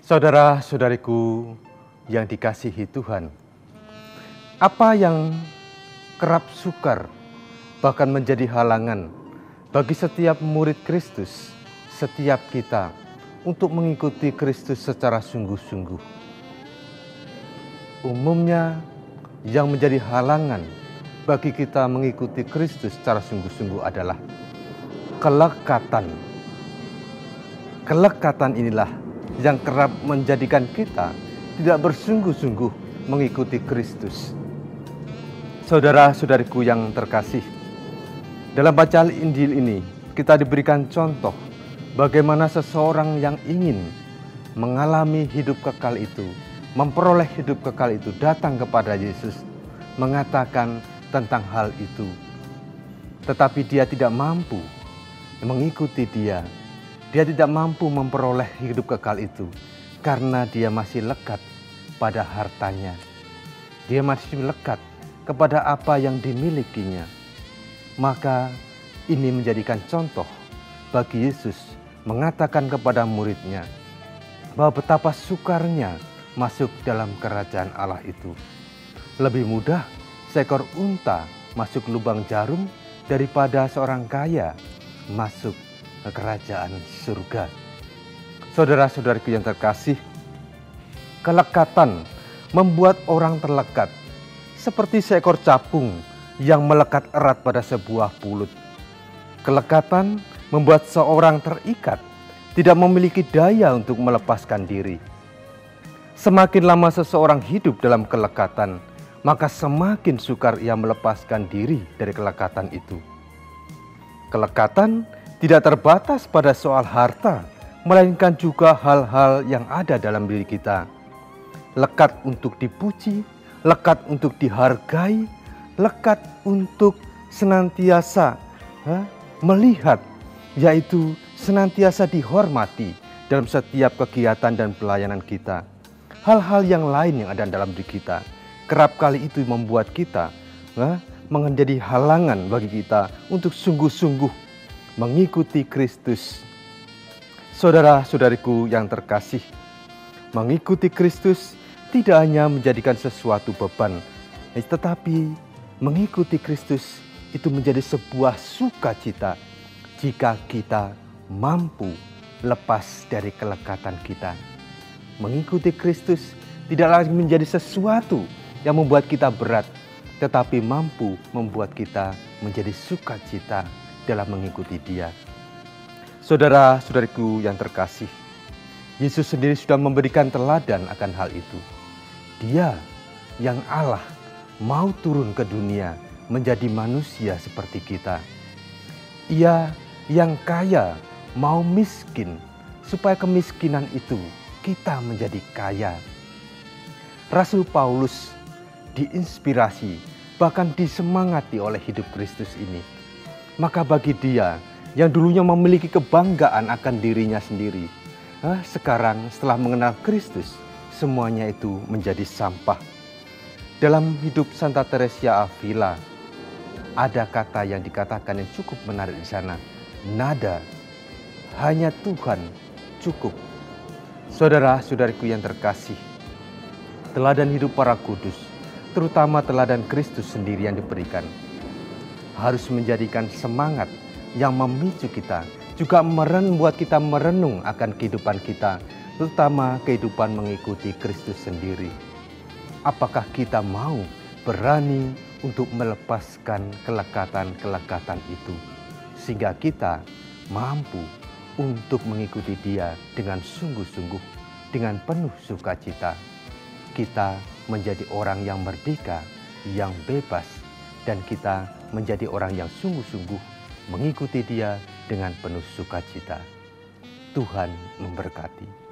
Saudara-saudariku yang dikasihi Tuhan, apa yang kerap sukar bahkan menjadi halangan bagi setiap murid Kristus, setiap kita untuk mengikuti Kristus secara sungguh-sungguh. Umumnya yang menjadi halangan bagi kita mengikuti Kristus secara sungguh-sungguh adalah kelekatan. Kelekatan inilah yang kerap menjadikan kita tidak bersungguh-sungguh mengikuti Kristus. Saudara-saudariku yang terkasih, dalam bacaan Injil ini kita diberikan contoh bagaimana seseorang yang ingin mengalami hidup kekal itu, memperoleh hidup kekal itu, datang kepada Yesus, mengatakan tentang hal itu. Tetapi dia tidak mampu mengikuti dia. Dia tidak mampu memperoleh hidup kekal itu karena dia masih lekat pada hartanya. Dia masih lekat kepada apa yang dimilikinya. Maka ini menjadikan contoh bagi Yesus mengatakan kepada muridnya bahwa betapa sukarnya masuk dalam kerajaan Allah itu. Lebih mudah seekor unta masuk lubang jarum daripada seorang kaya masuk ke kerajaan surga. Saudara-saudariku yang terkasih, kelekatan membuat orang terlekat seperti seekor capung yang melekat erat pada sebuah pulut. Kelekatan membuat seorang terikat, tidak memiliki daya untuk melepaskan diri. Semakin lama seseorang hidup dalam kelekatan, maka semakin sukar ia melepaskan diri dari kelekatan itu. Kelekatan tidak terbatas pada soal harta, melainkan juga hal-hal yang ada dalam diri kita. Lekat untuk dipuji, lekat untuk dihargai, lekat untuk senantiasa melihat, yaitu senantiasa dihormati dalam setiap kegiatan dan pelayanan kita. Hal-hal yang lain yang ada dalam diri kita, kerap kali itu membuat kita menjadi halangan bagi kita untuk sungguh-sungguh mengikuti Kristus. Saudara-saudariku yang terkasih, mengikuti Kristus tidak hanya menjadikan sesuatu beban, tetapi mengikuti Kristus itu menjadi sebuah sukacita jika kita mampu lepas dari kelekatan kita. Mengikuti Kristus tidak lagi menjadi sesuatu yang membuat kita berat, tetapi mampu membuat kita menjadi sukacita dalam mengikuti Dia. Saudara-saudariku yang terkasih, Yesus sendiri sudah memberikan teladan akan hal itu. Dia yang Allah mau turun ke dunia menjadi manusia seperti kita. Ia yang kaya mau miskin supaya kemiskinan itu kita menjadi kaya. Rasul Paulus diinspirasi bahkan disemangati oleh hidup Kristus ini. Maka bagi dia yang dulunya memiliki kebanggaan akan dirinya sendiri, sekarang setelah mengenal Kristus, semuanya itu menjadi sampah. Dalam hidup Santa Teresia Avila, ada kata yang dikatakan yang cukup menarik di sana. Nada, hanya Tuhan cukup. Saudara-saudariku yang terkasih, teladan hidup para kudus, terutama teladan Kristus sendiri yang diberikan, harus menjadikan semangat yang memicu kita, juga membuat kita merenung akan kehidupan kita, terutama kehidupan mengikuti Kristus sendiri. Apakah kita mau berani untuk melepaskan kelekatan-kelekatan itu, sehingga kita mampu untuk mengikuti Dia dengan sungguh-sungguh, dengan penuh sukacita. Kita menjadi orang yang merdeka, yang bebas, dan kita menjadi orang yang sungguh-sungguh mengikuti Dia dengan penuh sukacita. Tuhan memberkati.